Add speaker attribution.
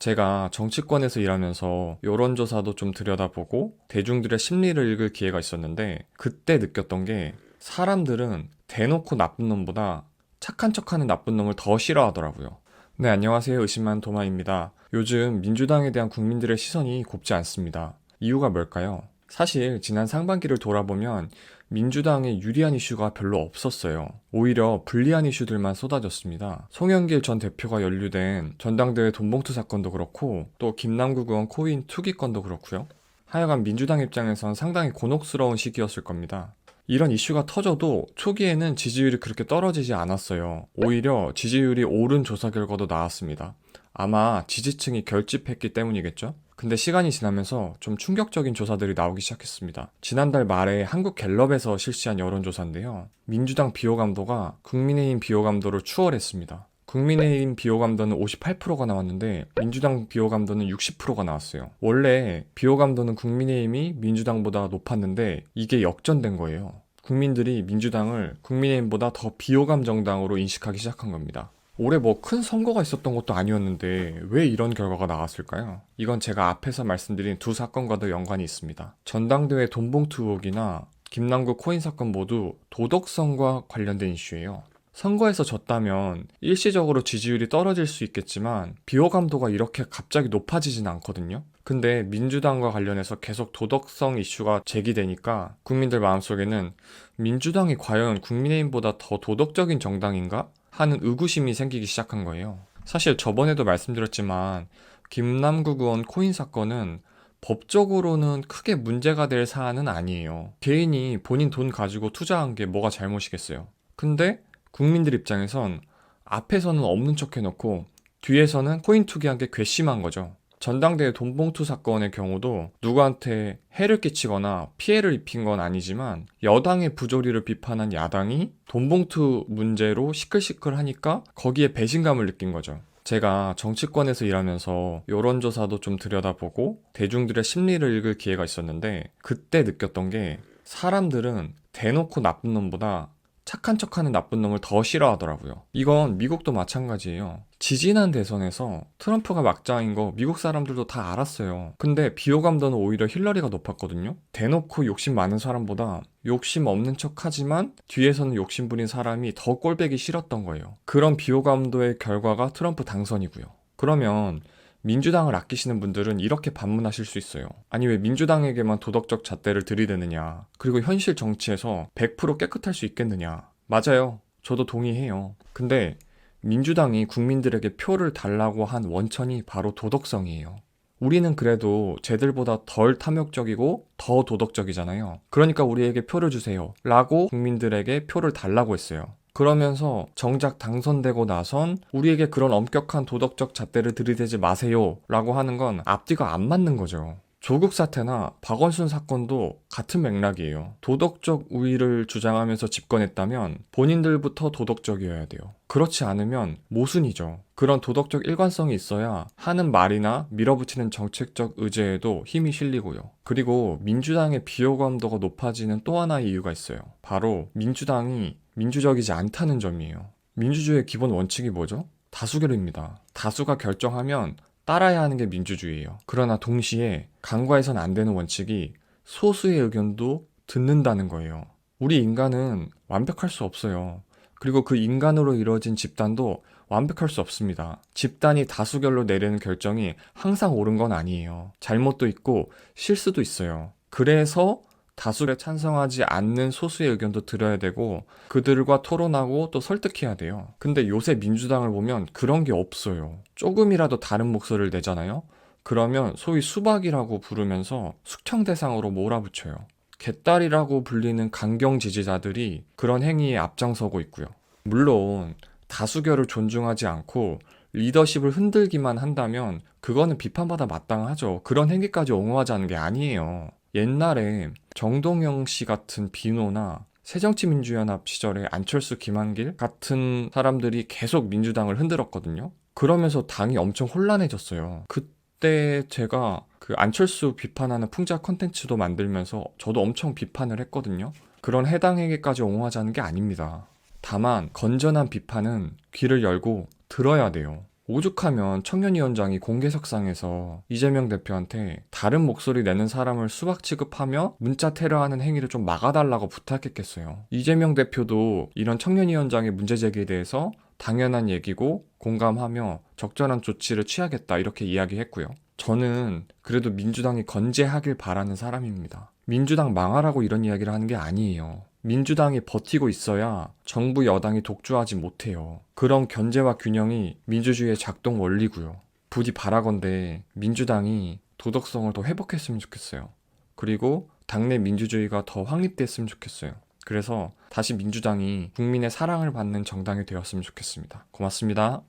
Speaker 1: 제가 정치권에서 일하면서 여론조사도 좀 들여다보고 대중들의 심리를 읽을 기회가 있었는데 그때 느꼈던 게 사람들은 대놓고 나쁜 놈보다 착한 척하는 나쁜 놈을 더 싫어하더라고요. 네, 안녕하세요. 의심만 도마입니다. 요즘 민주당에 대한 국민들의 시선이 곱지 않습니다. 이유가 뭘까요? 사실 지난 상반기를 돌아보면 민주당에 유리한 이슈가 별로 없었어요. 오히려 불리한 이슈들만 쏟아졌습니다. 송영길 전 대표가 연루된 전당대회 돈봉투 사건도 그렇고 또 김남국 의원 코인 투기 건도 그렇고요. 하여간 민주당 입장에선 상당히 곤혹스러운 시기였을 겁니다. 이런 이슈가 터져도 초기에는 지지율이 그렇게 떨어지지 않았어요. 오히려 지지율이 오른 조사 결과도 나왔습니다. 아마 지지층이 결집했기 때문이겠죠? 근데 시간이 지나면서 좀 충격적인 조사들이 나오기 시작했습니다. 지난달 말에 한국갤럽에서 실시한 여론조사인데요. 민주당 비호감도가 국민의힘 비호감도를 추월했습니다. 국민의힘 비호감도는 58%가 나왔는데 민주당 비호감도는 60%가 나왔어요. 원래 비호감도는 국민의힘이 민주당보다 높았는데 이게 역전된 거예요. 국민들이 민주당을 국민의힘보다 더 비호감 정당으로 인식하기 시작한 겁니다. 올해 뭐 큰 선거가 있었던 것도 아니었는데 왜 이런 결과가 나왔을까요? 이건 제가 앞에서 말씀드린 두 사건과도 연관이 있습니다. 전당대회 돈봉투 의혹이나 김남국 코인 사건 모두 도덕성과 관련된 이슈예요. 선거에서 졌다면 일시적으로 지지율이 떨어질 수 있겠지만 비호감도가 이렇게 갑자기 높아지진 않거든요. 근데 민주당과 관련해서 계속 도덕성 이슈가 제기되니까 국민들 마음속에는 민주당이 과연 국민의힘보다 더 도덕적인 정당인가? 하는 의구심이 생기기 시작한 거예요. 사실 저번에도 말씀드렸지만 김남국 의원 코인 사건은 법적으로는 크게 문제가 될 사안은 아니에요. 개인이 본인 돈 가지고 투자한 게 뭐가 잘못이겠어요. 근데 국민들 입장에선 앞에서는 없는 척 해놓고 뒤에서는 코인 투기한 게 괘씸한 거죠. 전당대회 돈봉투 사건의 경우도 누구한테 해를 끼치거나 피해를 입힌 건 아니지만 여당의 부조리를 비판한 야당이 돈봉투 문제로 시끌시끌하니까 거기에 배신감을 느낀 거죠. 제가 정치권에서 일하면서 여론조사도 좀 들여다보고 대중들의 심리를 읽을 기회가 있었는데 그때 느꼈던 게 사람들은 대놓고 나쁜 놈보다 착한 척하는 나쁜 놈을 더 싫어하더라고요. 이건 미국도 마찬가지예요. 지지난 대선에서 트럼프가 막장인 거 미국 사람들도 다 알았어요. 근데 비호감도는 오히려 힐러리가 높았거든요. 대놓고 욕심 많은 사람보다 욕심 없는 척 하지만 뒤에서는 욕심 부린 사람이 더 꼴보기 싫었던 거예요. 그런 비호감도의 결과가 트럼프 당선이고요. 그러면 민주당을 아끼시는 분들은 이렇게 반문하실 수 있어요. 아니 왜 민주당에게만 도덕적 잣대를 들이대느냐. 그리고 현실 정치에서 100% 깨끗할 수 있겠느냐. 맞아요. 저도 동의해요. 근데 민주당이 국민들에게 표를 달라고 한 원천이 바로 도덕성이에요. 우리는 그래도 쟤들보다 덜 탐욕적이고 더 도덕적이잖아요. 그러니까 우리에게 표를 주세요. 라고 국민들에게 표를 달라고 했어요. 그러면서 정작 당선되고 나선 우리에게 그런 엄격한 도덕적 잣대를 들이대지 마세요 라고 하는 건 앞뒤가 안 맞는 거죠. 조국 사태나 박원순 사건도 같은 맥락이에요. 도덕적 우위를 주장하면서 집권했다면 본인들부터 도덕적이어야 돼요. 그렇지 않으면 모순이죠. 그런 도덕적 일관성이 있어야 하는 말이나 밀어붙이는 정책적 의제에도 힘이 실리고요. 그리고 민주당의 비호감도가 높아지는 또 하나의 이유가 있어요. 바로 민주당이 민주적이지 않다는 점이에요. 민주주의의 기본 원칙이 뭐죠? 다수결입니다. 다수가 결정하면 따라야 하는 게 민주주의예요. 그러나 동시에 간과해선 안 되는 원칙이 소수의 의견도 듣는다는 거예요. 우리 인간은 완벽할 수 없어요. 그리고 그 인간으로 이루어진 집단도 완벽할 수 없습니다. 집단이 다수결로 내리는 결정이 항상 옳은 건 아니에요. 잘못도 있고 실수도 있어요. 그래서 다수에 찬성하지 않는 소수의 의견도 들어야 되고 그들과 토론하고 또 설득해야 돼요. 근데 요새 민주당을 보면 그런 게 없어요. 조금이라도 다른 목소리를 내잖아요. 그러면 소위 수박이라고 부르면서 숙청 대상으로 몰아붙여요. 개딸이라고 불리는 강경 지지자들이 그런 행위에 앞장서고 있고요. 물론 다수결을 존중하지 않고 리더십을 흔들기만 한다면 그거는 비판받아 마땅하죠. 그런 행위까지 옹호하자는 게 아니에요. 옛날에 정동영 씨 같은 비노나 새정치민주연합 시절에 안철수, 김한길 같은 사람들이 계속 민주당을 흔들었거든요. 그러면서 당이 엄청 혼란해졌어요. 그때 제가 그 안철수 비판하는 풍자 컨텐츠도 만들면서 저도 엄청 비판을 했거든요. 그런 해당 행위까지 옹호하자는 게 아닙니다. 다만 건전한 비판은 귀를 열고 들어야 돼요. 오죽하면 청년위원장이 공개석상에서 이재명 대표한테 다른 목소리 내는 사람을 수박 취급하며 문자 테러하는 행위를 좀 막아달라고 부탁했겠어요. 이재명 대표도 이런 청년위원장의 문제 제기에 대해서 당연한 얘기고 공감하며 적절한 조치를 취하겠다 이렇게 이야기했고요. 저는 그래도 민주당이 건재하길 바라는 사람입니다. 민주당 망하라고 이런 이야기를 하는 게 아니에요. 민주당이 버티고 있어야 정부 여당이 독주하지 못해요. 그런 견제와 균형이 민주주의의 작동 원리고요. 부디 바라건대 민주당이 도덕성을 더 회복했으면 좋겠어요. 그리고 당내 민주주의가 더 확립됐으면 좋겠어요. 그래서 다시 민주당이 국민의 사랑을 받는 정당이 되었으면 좋겠습니다. 고맙습니다.